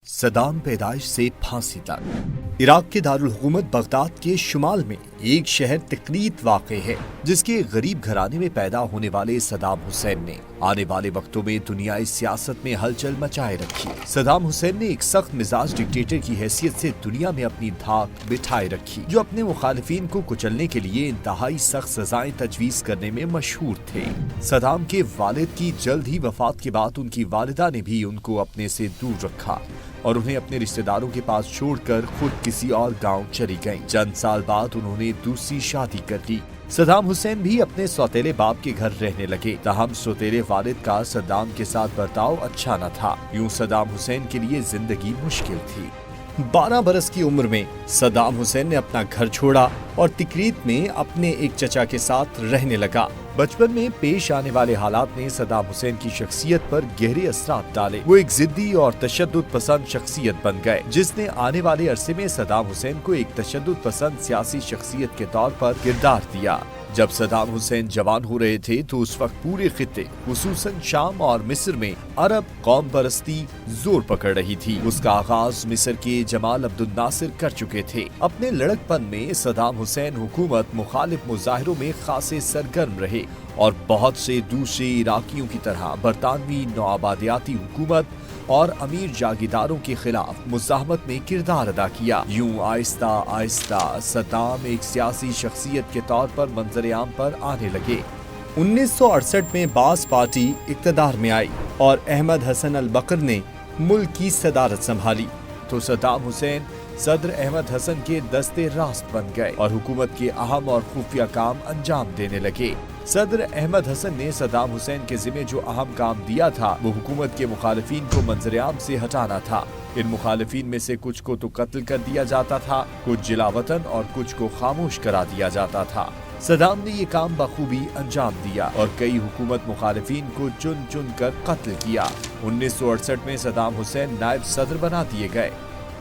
सदाम पैदाइश से फांसी तक। इराक के दारुल हुकूमत बगदाद के शुमाल में एक शहर तिकरीत वाक़े है, जिसके गरीब घराने में पैदा होने वाले सदाम हुसैन ने आने वाले वक्तों में दुनियाई सियासत में हलचल मचाए रखी। सदाम हुसैन ने एक सख्त मिजाज डिक्टेटर की हैसियत से दुनिया में अपनी धाक बिठाए रखी, जो अपने मुखालिफिन को कुचलने के लिए इंतहाई सख्त सजाएं तजवीज करने में मशहूर थे। सदाम के वालिद की जल्द ही वफात के बाद उनकी वालिदा ने भी उनको अपने से दूर रखा और उन्हें अपने रिश्तेदारों के पास छोड़कर खुद किसी और गांव चली गईं। चंद साल बाद उन्होंने दूसरी शादी कर ली। सदाम हुसैन भी अपने सौतेले बाप के घर रहने लगे। ताहम सौतेले वालिद का सदाम के साथ बर्ताव अच्छा न था। यूं सदाम हुसैन के लिए जिंदगी मुश्किल थी। 12 बरस की उम्र में सदाम हुसैन ने अपना घर छोड़ा और तिकरीत में अपने एक चचा के साथ रहने लगा। बचपन में पेश आने वाले हालात ने सदाम हुसैन की शख्सियत पर गहरे असरात डाले। वो एक जिद्दी और तशद्दुद पसंद शख्सियत बन गए, जिसने आने वाले अरसे में सदाम हुसैन को एक तशद्दुद पसंद सियासी शख्सियत के तौर पर किरदार दिया। जब सदाम हुसैन जवान हो रहे थे तो उस वक्त पूरे खित्ते खुसूसन शाम और मिस्र में अरब कौम परस्ती जोर पकड़ रही थी। उसका आगाज मिस्र के जमाल अब्दुल नासिर कर चुके थे। अपने लड़कपन में सदाम हुसैन हुकूमत मुखालिफ मुजाहिरों में खासे सरगर्म रहे और बहुत से दूसरे इराकियों की तरह बरतानवी नौआबादियाती हुकूमत और अमीर जागीरदारों के खिलाफ मुज़ाहमत में किरदार अदा किया। यूं आहिस्ता आहिस्ता सदाम एक सियासी शख्सियत के तौर पर मंजर आम पर आने लगे। 1968 में बास पार्टी इक़्तिदार में आई और अहमद हसन अल बकर ने मुल्क की सदारत संभाली तो सदाम हुसैन सदर अहमद हसन के दस्ते रास्त बन गए और हुकूमत के अहम और खुफिया काम अंजाम देने लगे। सदर अहमद हसन ने सदाम हुसैन के जिम्मे जो अहम काम दिया था वो हुकूमत के मुखालिफिन को मंजर-ए-आम से हटाना था। इन मुखालिफिन में से कुछ को तो कत्ल कर दिया जाता था, कुछ जिला वतन और कुछ को खामोश करा दिया जाता था। सदाम ने ये काम बखूबी अंजाम दिया और कई हुकूमत मुखालिफिन को चुन चुन कर कत्ल किया। 1968 में सदाम हुसैन नायब सदर बना दिए गए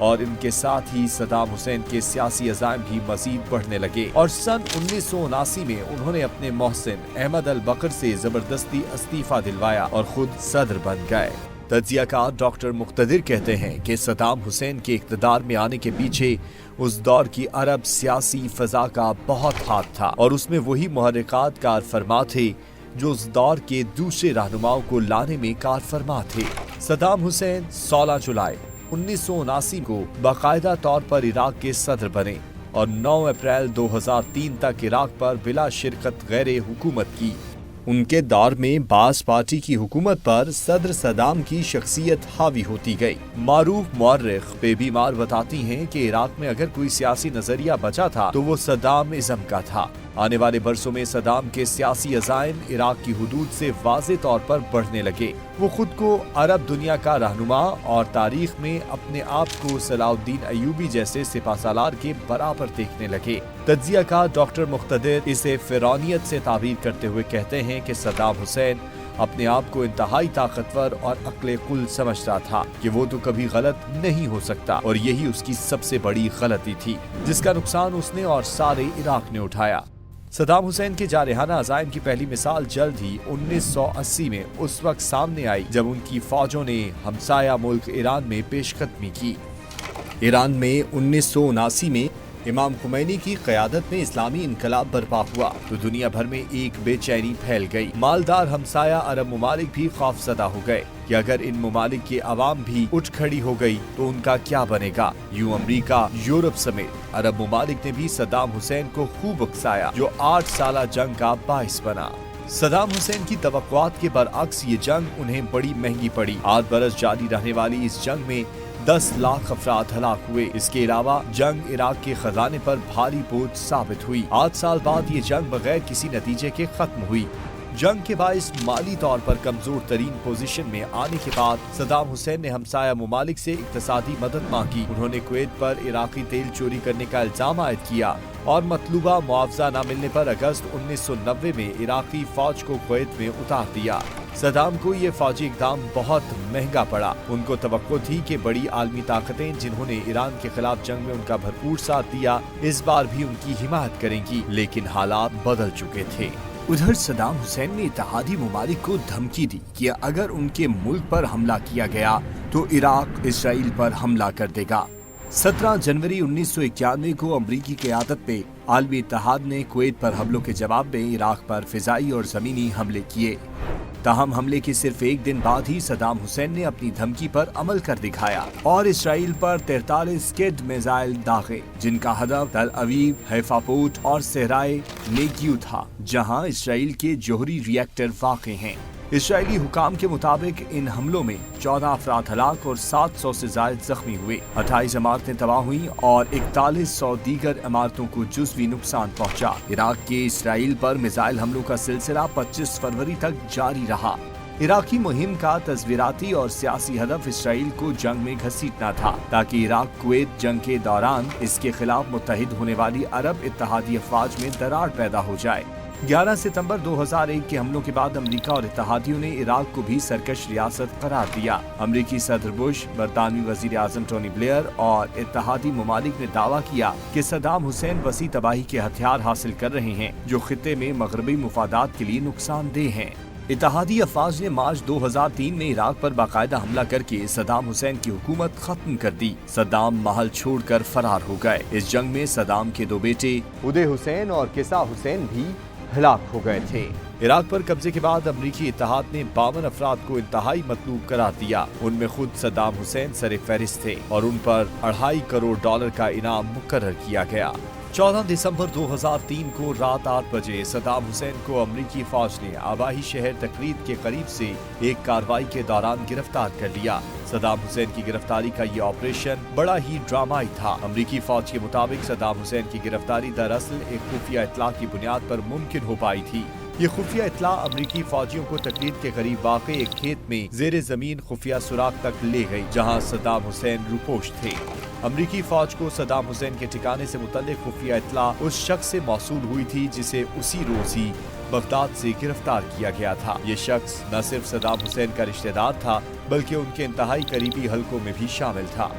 और इनके साथ ही सदाम हुसैन के सियासी अज़ाइम भी मजीद बढ़ने लगे और सन 1979 में उन्होंने अपने मोहसिन अहमद अल बकर से जबरदस्ती इस्तीफा दिलवाया और खुद सदर बन गए। तज्ज़ियाकार डॉक्टर मुख्तदिर कहते हैं कि सदाम हुसैन के इक़्तिदार में आने के पीछे उस दौर की अरब सियासी फजा का बहुत हाथ था और उसमें वही मुहर्रिकात कार फरमा थे जो उस दौर के दूसरे रहनुमाओं को लाने में कार फरमा थे। सदाम हुसैन 16 जुलाई 1979 को बाकायदा तौर पर इराक के सदर बने और 9 अप्रैल 2003 तक इराक पर बिला शिरकत गैर हुकूमत की। उनके दौर में बास पार्टी की हुकूमत पर सदर सदाम की शख्सियत हावी होती गई। मारूफ मुअर्रिख बेबीमार बताती हैं कि इराक में अगर कोई सियासी नजरिया बचा था तो वो सदाम इज़्म का था। आने वाले बरसों में सदाम के सियासी अज़ाइम इराक की हुदूद से वाज़े तौर पर बढ़ने लगे। वो खुद को अरब दुनिया का रहनुमा और तारीख में अपने आप को सलाउद्दीन अय्यूबी जैसे सिपाहसालार के बराबर देखने लगे। तज्ज़ियाकार डॉक्टर मुख्तदिर इसे फिरौनियत से ताबीर करते हुए कहते हैं कि सदाम हुसैन अपने आप को इंतहाई ताकतवर और अक्ले कुल समझता था कि वो तो कभी गलत नहीं हो सकता और यही उसकी सबसे बड़ी गलती थी, जिसका नुकसान उसने और सारे इराक ने उठाया। सदाम हुसैन के जारहाना अज़ाइम की पहली मिसाल जल्द ही 1980 में उस वक्त सामने आई जब उनकी फौजों ने हमसाया मुल्क ईरान में पेशकदमी की। ईरान में 1979 में इमाम खुमैनी की क़यादत में इस्लामी इनकलाब बर्पा हुआ तो दुनिया भर में एक बेचैनी फैल गई। मालदार हमसाया अरब ममालिक भी खौफज़दा हो गए कि अगर इन ममालिक की आवाम भी उठ खड़ी हो गई तो उनका क्या बनेगा। यूं अमरीका, यूरोप समेत अरब ममालिक ने भी सदाम हुसैन को खूब उकसाया, जो 8 साला जंग का बाइस बना। सदाम हुसैन की तवक्कुआत के बरअक्स ये जंग उन्हें बड़ी महंगी पड़ी। 8 बरस जारी रहने वाली इस जंग में 10 लाख अफराद हलाक हुए। इसके अलावा जंग इराक के खजाने पर भारी बोझ साबित हुई। 8 साल बाद ये जंग बगैर किसी नतीजे के खत्म हुई। जंग के बाइस माली तौर पर कमजोर तरीन पोजीशन में आने के बाद सदाम हुसैन ने हमसाया ममालिक से इक्तसादी मदद मांगी। उन्होंने कुवैत पर इराकी तेल चोरी करने का इल्जाम आयद किया और मतलूबा मुआवजा न मिलने पर अगस्त 1990 में इराकी फौज को कुवैत में उतार दिया। सदाम को ये फौजी इक़दाम बहुत महंगा पड़ा। उनको तवक्को थी कि बड़ी आलमी ताकतें जिन्होंने ईरान के खिलाफ जंग में उनका भरपूर साथ दिया इस बार भी उनकी हिमायत करेंगी, लेकिन हालात बदल चुके थे। उधर सदाम हुसैन ने इत्तेहादी ममालिक को धमकी दी कि अगर उनके मुल्क पर हमला किया गया तो इराक इसराइल पर हमला कर देगा। 17 जनवरी 1991 को अमरीकी क़यादत में आलमी इत्तेहाद ने कुवैत पर हमलों के जवाब में इराक पर फिजाई और ज़मीनी हमले किए। ताहम हमले के सिर्फ एक दिन बाद ही सदाम हुसैन ने अपनी धमकी पर अमल कर दिखाया और इसराइल पर 43 स्किड मिसाइल दागे, जिनका हदफ तल अवीव, हैफा पोर्ट और सहराए नेगियू था, जहां इसराइल के जोहरी रिएक्टर वाक़े हैं। इसराइली हुकाम के मुताबिक इन हमलों में 14 अफराद हलाक और 700 से ज्यादा जख्मी हुए। 28 इमारतें तबाह हुई और 4100 दीगर इमारतों को जुज़वी नुकसान पहुंचा। इराक के इसराइल पर मिसाइल हमलों का सिलसिला 25 फरवरी तक जारी रहा। इराकी मुहिम का तस्वीराती और सियासी हदफ इसराइल को जंग में घसीटना था, ताकि इराक कुवैत जंग के दौरान इसके खिलाफ मुत्तहिद होने वाली अरब इत्तेहादी अफवाज में दरार पैदा हो जाए। 11 सितंबर 2001 के हमलों के बाद अमेरिका और इत्तेहादियों ने इराक को भी सरकश रियासत करार दिया। अमेरिकी सदर बुश, बरतानवी वजीर आजम टोनी ब्लेयर और इत्तेहादी ममालिक ने दावा किया कि सदाम हुसैन वसी तबाही के हथियार हासिल कर रहे हैं, जो खित्ते में मगरबी मुफादात के लिए नुकसानदेह हैं। इत्तेहादी अफवाज ने मार्च 2003 में इराक पर बाकायदा हमला करके सदाम हुसैन की हुकूमत खत्म कर दी। सदाम महल छोड़कर फरार हो गए। इस जंग में सदाम के 2 बेटे उदय हुसैन और किसा हुसैन भी हलाक हो गए थे। इराक पर कब्जे के बाद अमरीकी इत्तेहाद ने 52 अफराद को इंतहाई मतलूब करार दिया। उनमें खुद सदाम हुसैन सर फहरिस्त थे और उन पर $2.5 करोड़ का इनाम मुकर्रर किया गया। 14 दिसंबर 2003 को रात 8 बजे सदाम हुसैन को अमरीकी फौज ने आबाही शहर तकरीद के करीब से एक कार्रवाई के दौरान गिरफ्तार कर लिया। सदाम हुसैन की गिरफ्तारी का ये ऑपरेशन बड़ा ही ड्रामाई था। अमरीकी फौज के मुताबिक सदाम हुसैन की गिरफ्तारी दरअसल एक खुफिया इत्तला की बुनियाद पर मुमकिन हो पाई थी। ये खुफिया इत्तला अमरीकी फौजियों को तकरीद के करीब वाक़े एक खेत में ज़ेरे ज़मीन खुफिया सुराग तक ले गई, जहां सदाम हुसैन रुपोश थे। अमरीकी फौज को सदाम हुसैन के ठिकाने से मुतल्लिक खुफिया इत्तला उस शख्स से मौसूल हुई थी जिसे उसी रोज ही बगदाद से गिरफ्तार किया गया था। ये शख्स न सिर्फ सदाम हुसैन का रिश्तेदार था, बल्कि उनके इंतहाई करीबी हलकों में भी शामिल था।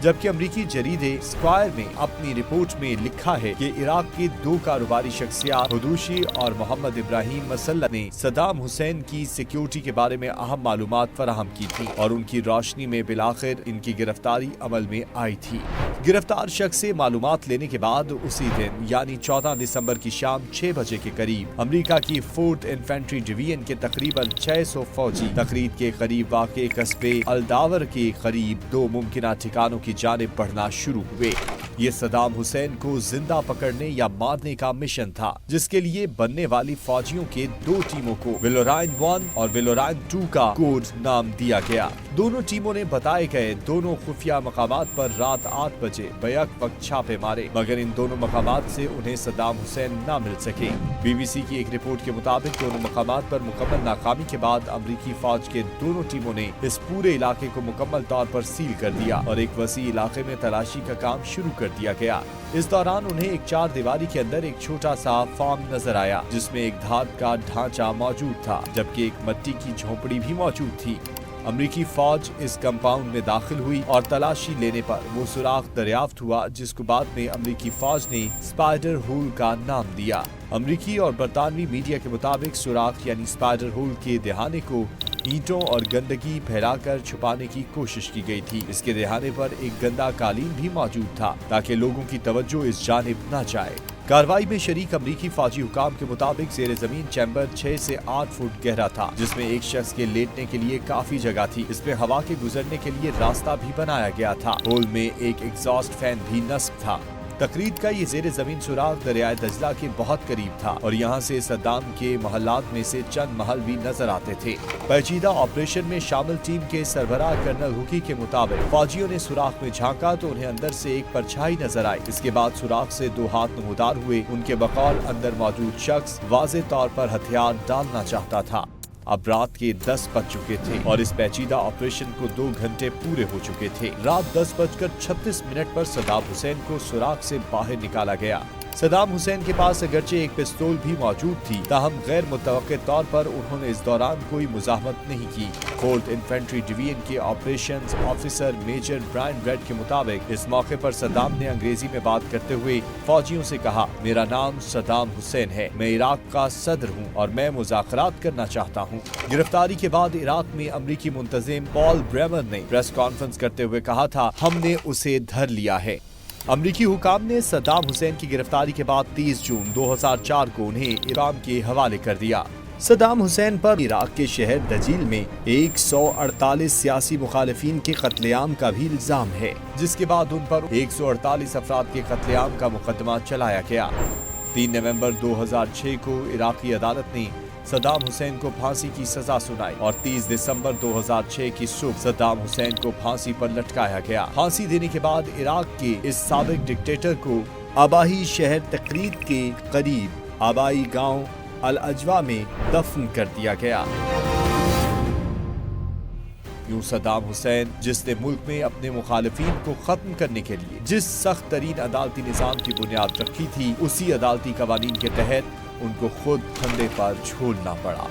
जबकि अमरीकी जरीदे स्क्वायर ने अपनी रिपोर्ट में लिखा है कि इराक के 2 कारोबारी शख्सियात हुदूशी और मोहम्मद इब्राहिम मसल्ला ने सदाम हुसैन की सिक्योरिटी के बारे में अहम मालूमात फराहम की थी और उनकी रोशनी में बिलाखिर इनकी गिरफ्तारी अमल में आई थी। गिरफ्तार शख्स से मालूमात लेने के बाद उसी दिन यानी 14 दिसंबर की शाम 6 बजे के करीब अमेरिका की 4th इन्फेंट्री डिवीजन के तकरीबन 600 फौजी तकरीद के करीब वाक़े कस्बे अल्दावर के करीब 2 मुमकिना ठिकानों की जानिब बढ़ना शुरू हुए। ये सदाम हुसैन को जिंदा पकड़ने या मारने का मिशन था, जिसके लिए बनने वाली फौजियों के 2 टीमों को विलोराइन 1 और विलोराइन 2 का कोड नाम दिया गया। दोनों टीमों ने बताए गए दोनों खुफिया मकामात पर रात 8 बजे बैक वक्त छापे मारे, मगर इन दोनों मकामात से उन्हें सदाम हुसैन न मिल सके। BBC की एक रिपोर्ट के मुताबिक दोनों मकामात पर मुकम्मल नाकामी के बाद अमरीकी फौज के दोनों टीमों ने इस पूरे इलाके को मुकम्मल तौर पर सील कर दिया और एक वसी इलाके में तलाशी का काम शुरू कर दिया गया। इस दौरान उन्हें एक 4 दीवारी के अंदर एक छोटा सा फार्म नजर आया, जिसमें एक धात का ढांचा मौजूद था, जबकि एक मिट्टी की झोपड़ी भी मौजूद थी। अमरीकी फौज इस कंपाउंड में दाखिल हुई और तलाशी लेने पर वो सुराख दरियाफ्त हुआ, जिसको बाद में अमरीकी फौज ने स्पाइडर होल का नाम दिया। अमरीकी और बरतानवी मीडिया के मुताबिक सुराख यानी स्पाइडर होल के दहाने को ईंटों और गंदगी फैलाकर छुपाने की कोशिश की गई थी। इसके दहाने पर एक गंदा कालीन भी मौजूद था, ताकि लोगों की तवज्जो इस जानिब न जाए। कार्रवाई में शरीक अमरीकी फौजी हुकाम के मुताबिक ज़ेरे ज़मीन चैम्बर 6 से 8 फुट गहरा था, जिसमें एक शख्स के लेटने के लिए काफी जगह थी। इसमें हवा के गुजरने के लिए रास्ता भी बनाया गया था। होल में एक एग्जॉस्ट फैन भी नस्ब था। तकरीद का ये ज़ेरे ज़मीन सुराख दरियाए दजला के बहुत करीब था और यहाँ से सद्दाम के महल्लात में से चंद महल भी नजर आते थे। पेचीदा ऑपरेशन में शामिल टीम के सरबराह कर्नल हुकी के मुताबिक फौजियों ने सुराख में झांका तो उन्हें अंदर से एक परछाई नजर आई। इसके बाद सुराख से 2 हाथ नमूदार हुए। उनके बकौल अंदर मौजूद शख्स वाज़े तौर पर हथियार डालना चाहता था। अब रात के 10 बज चुके थे और इस पेचीदा ऑपरेशन को 2 घंटे पूरे हो चुके थे। रात 10:36 पर सदाम हुसैन को सुराख से बाहर निकाला गया। सदाम हुसैन के पास अगरचे एक पिस्तौल भी मौजूद थी, ताहम गैर मुतवक्के तौर पर उन्होंने इस दौरान कोई मुज़ाहमत नहीं की। 4th इन्फेंट्री डिवीजन के operations officer major Brian Reid के मुताबिक इस मौके पर सदाम ने अंग्रेजी में बात करते हुए फौजियों से कहा, मेरा नाम सदाम हुसैन है, मैं इराक का सदर हूँ और मैं मुज़ाकरात करना चाहता हूँ। गिरफ्तारी के बाद इराक में अमरीकी मुंतजिम पॉल ब्रेमर ने प्रेस कॉन्फ्रेंस करते हुए कहा था, हमने उसे धर लिया है। अमरीकी हुकाम ने सदाम हुसैन की गिरफ्तारी के बाद 30 जून 2004 को उन्हें इराक के हवाले कर दिया। सदाम हुसैन पर इराक के शहर दजील में 148 सियासी मुखालिफिन के कत्लेआम का भी इल्जाम है, जिसके बाद उन पर 148 अफराद के कत्लेआम का मुकदमा चलाया गया। 3 नवंबर 2006 को इराकी अदालत ने सदाम हुसैन को फांसी की सजा सुनाई और 30 दिसंबर 2006 की सुबह सदाम हुसैन को फांसी पर लटकाया गया। फांसी देने के बाद इराक के इस साबिक डिक्टेटर को आबाई शहर तकरीत के करीब आबाई गांव अल अजवा में दफन कर दिया गया। यूं सदाम हुसैन, जिसने मुल्क में अपने मुखालिफिन को खत्म करने के लिए जिस सख्त तरीन अदालती निज़ाम की बुनियाद रखी थी, उसी अदालती कवानीन के तहत उनको खुद फंदे पर झूलना पड़ा।